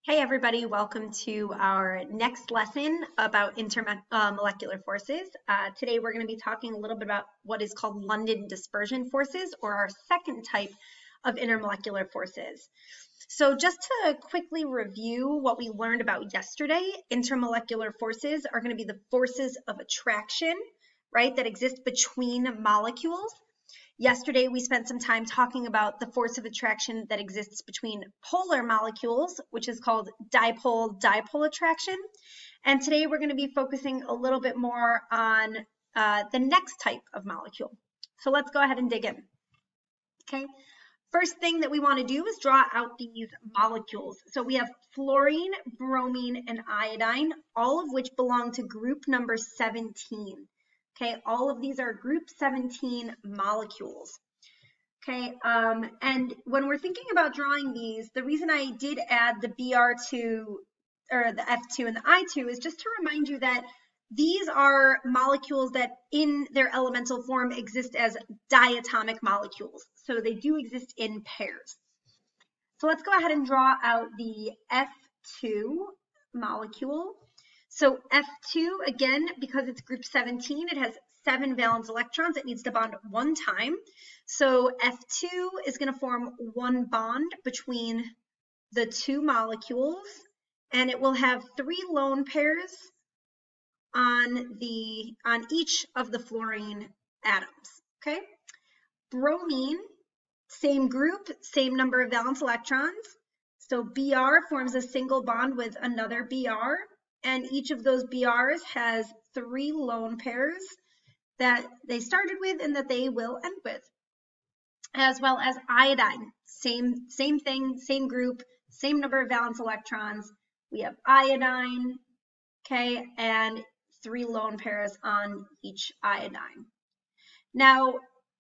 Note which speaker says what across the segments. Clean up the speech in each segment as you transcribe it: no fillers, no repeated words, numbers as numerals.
Speaker 1: Hey everybody, welcome to our next lesson about intermolecular forces. Today we're going to be talking a little bit about what is called London dispersion forces, or our second type of intermolecular forces. So just to quickly review what we learned about yesterday, intermolecular forces are going to be the forces of attraction, right, that exist between molecules. Yesterday, we spent some time talking about the force of attraction that exists between polar molecules, which is called dipole-dipole attraction. And today, we're going to be focusing a little bit more on the next type of molecule. So let's go ahead and dig in. Okay. First thing that we want to do is draw out these molecules. So we have fluorine, bromine, and iodine, all of which belong to group number 17. Okay, all of these are group 17 molecules. Okay, and when we're thinking about drawing these, the reason I did add the Br2 or the F2 and the I2 is just to remind you that these are molecules that in their elemental form exist as diatomic molecules. So they do exist in pairs. So let's go ahead and draw out the F2 molecule. So F2, again, because it's group 17, it has 7 valence electrons. It needs to bond one time. So F2 is going to form one bond between the two molecules, and it will have 3 lone pairs on each of the fluorine atoms. Okay. Bromine, same group, same number of valence electrons. So Br forms a single bond with another Br. And each of those BRs has 3 lone pairs that they started with and that they will end with. As well as iodine, same thing, same group, same number of valence electrons. We have iodine, okay, and 3 lone pairs on each iodine. Now,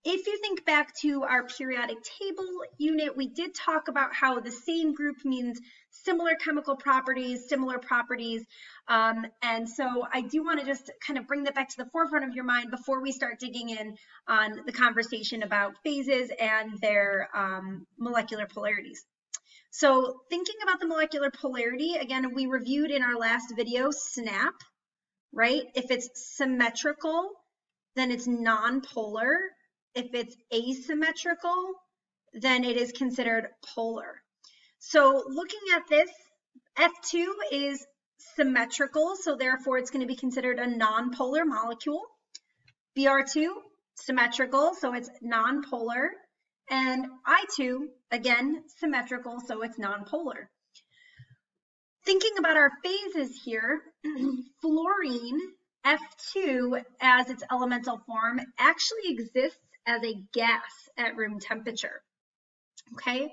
Speaker 1: if you think back to our periodic table unit, we did talk about how the same group means similar chemical properties, and so I do want to just kind of bring that back to the forefront of your mind before we start digging in on the conversation about phases and their molecular polarities. So thinking about the molecular polarity, again, we reviewed in our last video SNAP, right? If it's symmetrical, then it's nonpolar. If it's asymmetrical, then it is considered polar. So looking at this, F2 is symmetrical, so therefore it's going to be considered a nonpolar molecule. Br2, symmetrical, so it's nonpolar. And I2, again, symmetrical, so it's nonpolar. Thinking about our phases here, fluorine, F2, as its elemental form, actually exists as a gas at room temperature. Okay.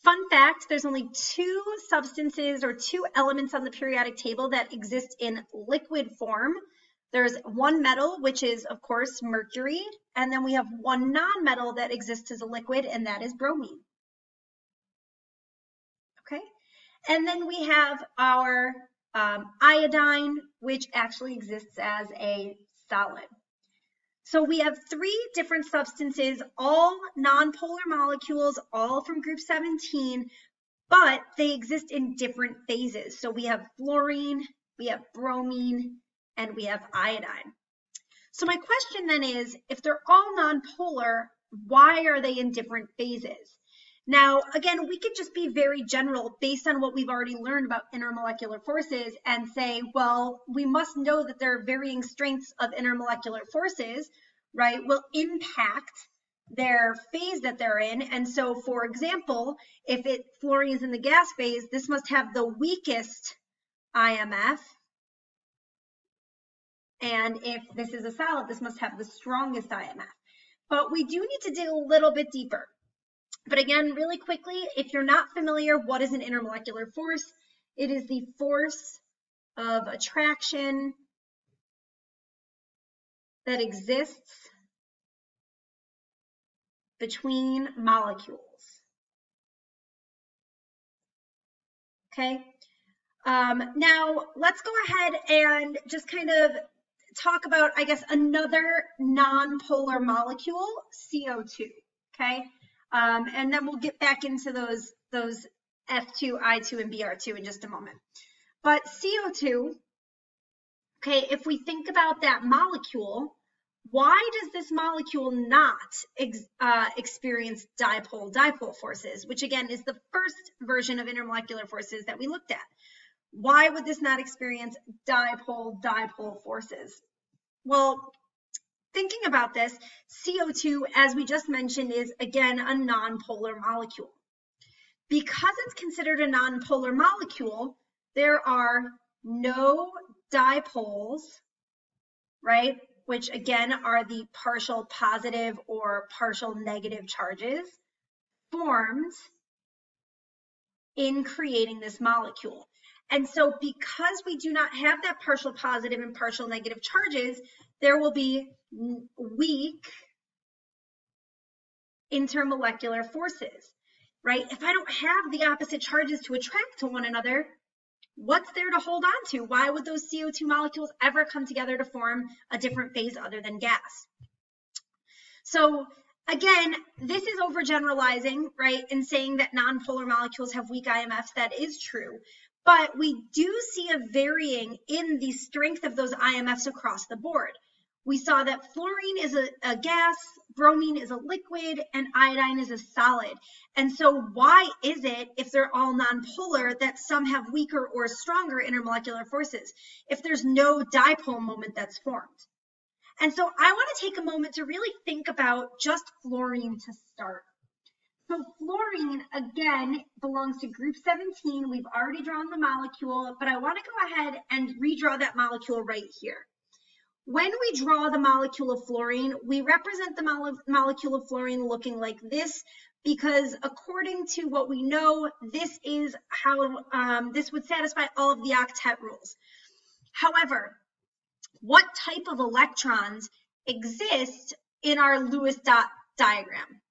Speaker 1: Fun fact, there's only 2 substances or 2 elements on the periodic table that exist in liquid form. There's one metal, which is, of course, mercury, and then we have one non-metal that exists as a liquid, and that is bromine. Okay. And then we have our iodine, which actually exists as a solid. So we have 3 different substances, all nonpolar molecules, all from group 17, but they exist in different phases. So we have fluorine, we have bromine, and we have iodine. So my question then is, if they're all nonpolar, why are they in different phases? Now, again, we could just be very general based on what we've already learned about intermolecular forces and say, well, we must know that there are varying strengths of intermolecular forces, right, will impact their phase that they're in. And so, for example, if fluorine is in the gas phase, this must have the weakest IMF. And if this is a solid, this must have the strongest IMF. But we do need to dig a little bit deeper. But again, really quickly, if you're not familiar, what is an intermolecular force? It is the force of attraction that exists between molecules. Okay. Now, let's go ahead and just kind of talk about, I guess, another nonpolar molecule, CO2. Okay. And then we'll get back into those F2, I2, and Br2 in just a moment. But CO2, okay, if we think about that molecule, why does this molecule not experience dipole-dipole forces, which again is the first version of intermolecular forces that we looked at? Why would this not experience dipole-dipole forces? Well, thinking about this, CO2, as we just mentioned, is again a nonpolar molecule. Because it's considered a nonpolar molecule, there are no dipoles, right? Which again are the partial positive or partial negative charges formed in creating this molecule. And so because we do not have that partial positive and partial negative charges, there will be weak intermolecular forces, right? If I don't have the opposite charges to attract to one another, what's there to hold on to? Why would those CO2 molecules ever come together to form a different phase other than gas? So again, this is overgeneralizing, right, and saying that nonpolar molecules have weak IMFs. That is true. But we do see a varying in the strength of those IMFs across the board. We saw that fluorine is a gas, bromine is a liquid, and iodine is a solid. And so why is it, if they're all nonpolar, that some have weaker or stronger intermolecular forces if there's no dipole moment that's formed? And so I want to take a moment to really think about just fluorine to start. So fluorine, again, belongs to group 17. We've already drawn the molecule, but I want to go ahead and redraw that molecule right here. When we draw the molecule of fluorine, we represent the molecule of fluorine looking like this, because according to what we know, this is how this would satisfy all of the octet rules. However, what type of electrons exist in our Lewis dot diagram?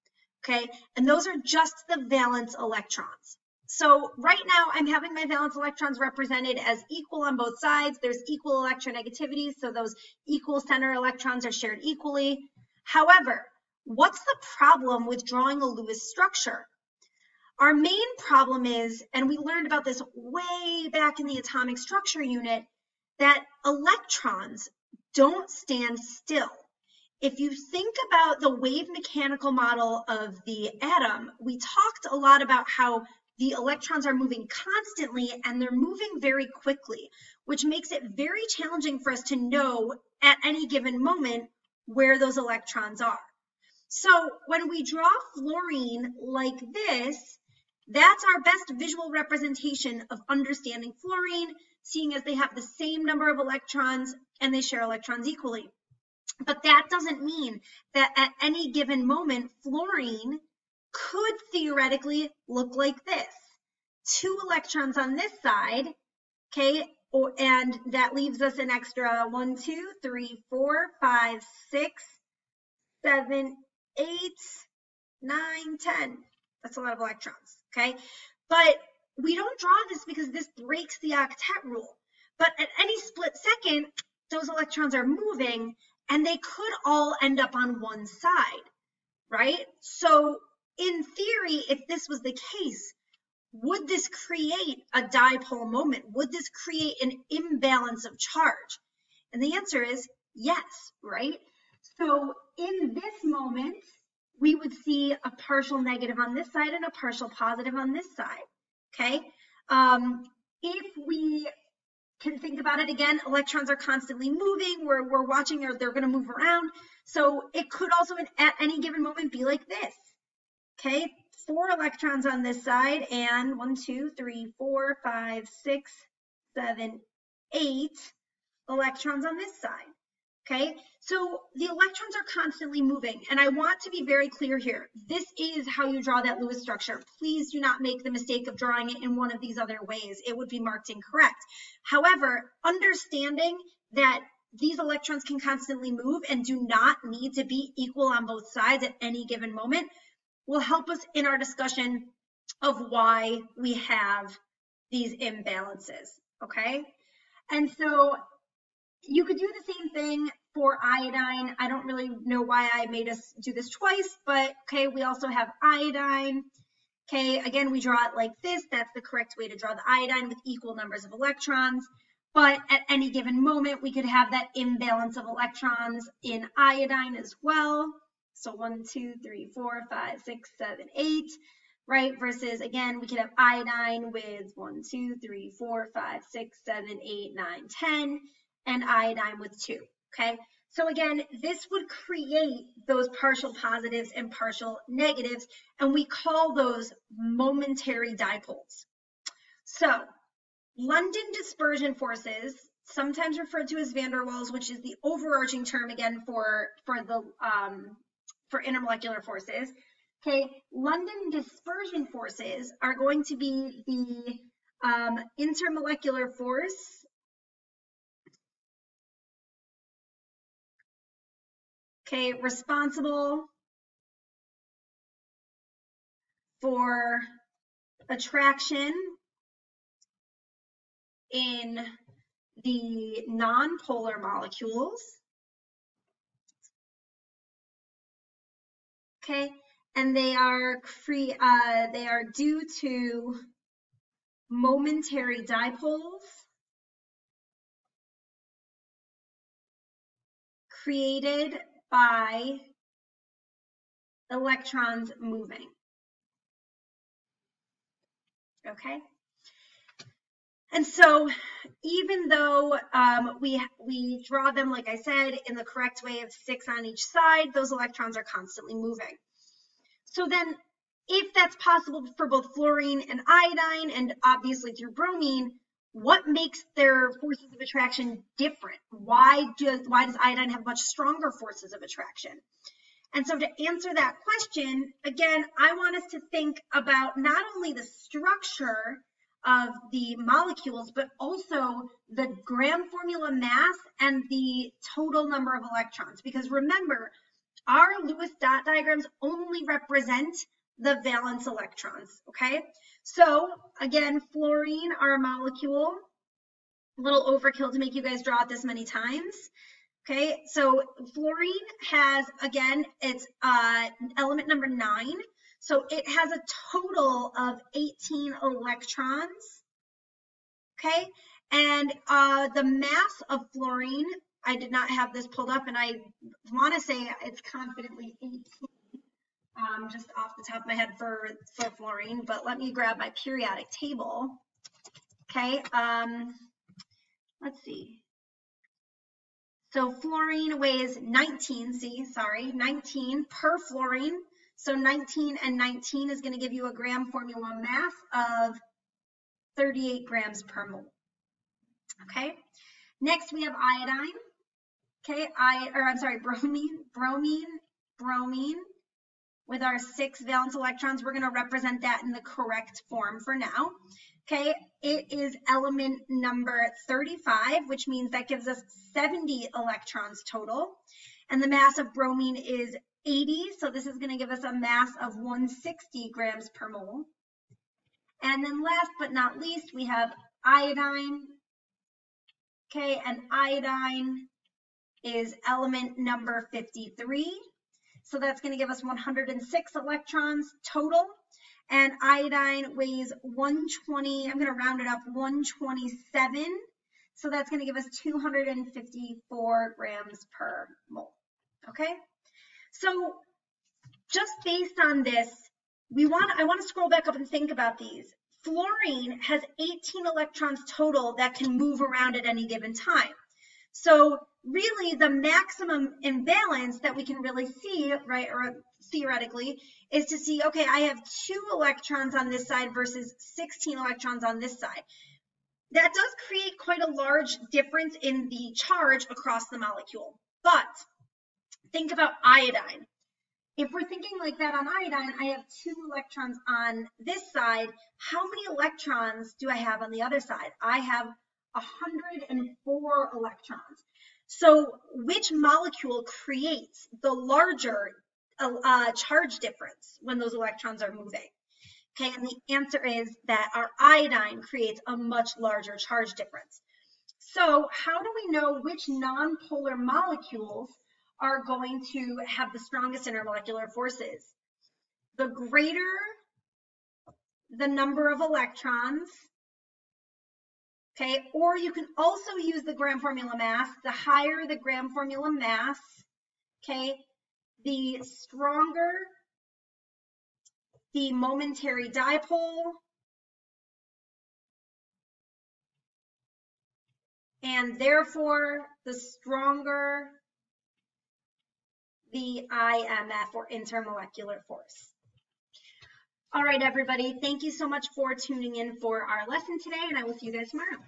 Speaker 1: Okay, and those are just the valence electrons. So right now I'm having my valence electrons represented as equal on both sides. There's equal electronegativity, so those equal center electrons are shared equally. However, what's the problem with drawing a Lewis structure? Our main problem is, and we learned about this way back in the atomic structure unit, that electrons don't stand still. If you think about the wave mechanical model of the atom, we talked a lot about how the electrons are moving constantly and they're moving very quickly, which makes it very challenging for us to know at any given moment where those electrons are. So when we draw fluorine like this, that's our best visual representation of understanding fluorine, seeing as they have the same number of electrons and they share electrons equally. But that doesn't mean that at any given moment, fluorine could theoretically look like this. 2 electrons on this side, okay, and that leaves us an extra 1, 2, 3, 4, 5, 6, 7, 8, 9, 10. That's a lot of electrons, okay? But we don't draw this because this breaks the octet rule. But at any split second, those electrons are moving and they could all end up on one side, right? So in theory, if this was the case, would this create a dipole moment? Would this create an imbalance of charge? And the answer is yes, right? So in this moment, we would see a partial negative on this side and a partial positive on this side, okay? If we can think about it again, electrons are constantly moving. We're watching, or they're going to move around. So it could also at any given moment be like this, okay? 4 electrons on this side and 1, 2, 3, 4, 5, 6, 7, 8 electrons on this side. Okay, so the electrons are constantly moving, and I want to be very clear here. This is how you draw that Lewis structure. Please do not make the mistake of drawing it in one of these other ways. It would be marked incorrect. However, understanding that these electrons can constantly move and do not need to be equal on both sides at any given moment will help us in our discussion of why we have these imbalances, okay? And so you could do the same thing for iodine. I don't really know why I made us do this twice, but okay, we also have iodine. Okay, again, we draw it like this. That's the correct way to draw the iodine with equal numbers of electrons. But at any given moment, we could have that imbalance of electrons in iodine as well. So 1, 2, 3, 4, 5, 6, 7, 8, right? Versus, again, we could have iodine with 1, 2, 3, 4, 5, 6, 7, 8, 9, 10, and iodine with 2, okay? So again, this would create those partial positives and partial negatives, and we call those momentary dipoles. So London dispersion forces, sometimes referred to as van der Waals, which is the overarching term again for intermolecular forces. Okay, London dispersion forces are going to be the intermolecular force responsible for attraction in the nonpolar molecules. Okay, and they are due to momentary dipoles created by electrons moving. Okay, and so even though we draw them, like I said, in the correct way of 6 on each side, those electrons are constantly moving. So then, if that's possible for both fluorine and iodine, and obviously through bromine, what makes their forces of attraction different? Why does iodine have much stronger forces of attraction? And so to answer that question, again, I want us to think about not only the structure of the molecules, but also the gram formula mass and the total number of electrons. Because remember, our Lewis dot diagrams only represent the valence electrons, okay? So again, fluorine, our molecule, a little overkill to make you guys draw it this many times. Okay, so fluorine has, again, it's element number 9. So it has a total of 18 electrons. Okay, and the mass of fluorine, I did not have this pulled up, and I want to say it's confidently 18, just off the top of my head for fluorine, but let me grab my periodic table. Okay, let's see. So fluorine weighs 19, 19 per fluorine. So 19 and 19 is going to give you a gram formula mass of 38 grams per mole. Okay. Next we have iodine. Okay, bromine with our 6 valence electrons. We're going to represent that in the correct form for now. Okay, it is element number 35, which means that gives us 70 electrons total. And the mass of bromine is 80, so this is going to give us a mass of 160 grams per mole. And then last but not least, we have iodine. Okay, and iodine is element number 53. So that's going to give us 106 electrons total. And iodine weighs 120, I'm going to round it up, 127. So that's going to give us 254 grams per mole. Okay? So just based on this, I want to scroll back up and think about these. Fluorine has 18 electrons total that can move around at any given time. So really the maximum imbalance that we can really see, right, or theoretically, is to see, okay, I have 2 electrons on this side versus 16 electrons on this side. That does create quite a large difference in the charge across the molecule. But think about iodine. If we're thinking like that on iodine, I have 2 electrons on this side. How many electrons do I have on the other side? I have 104 electrons. So which molecule creates the larger charge difference when those electrons are moving? Okay, and the answer is that our iodine creates a much larger charge difference. So how do we know which nonpolar molecules are going to have the strongest intermolecular forces? The greater the number of electrons. Okay, or you can also use the gram formula mass. The higher the gram formula mass, okay, the stronger the momentary dipole, and therefore the stronger the IMF, or intermolecular force. All right, everybody, thank you so much for tuning in for our lesson today, and I will see you guys tomorrow.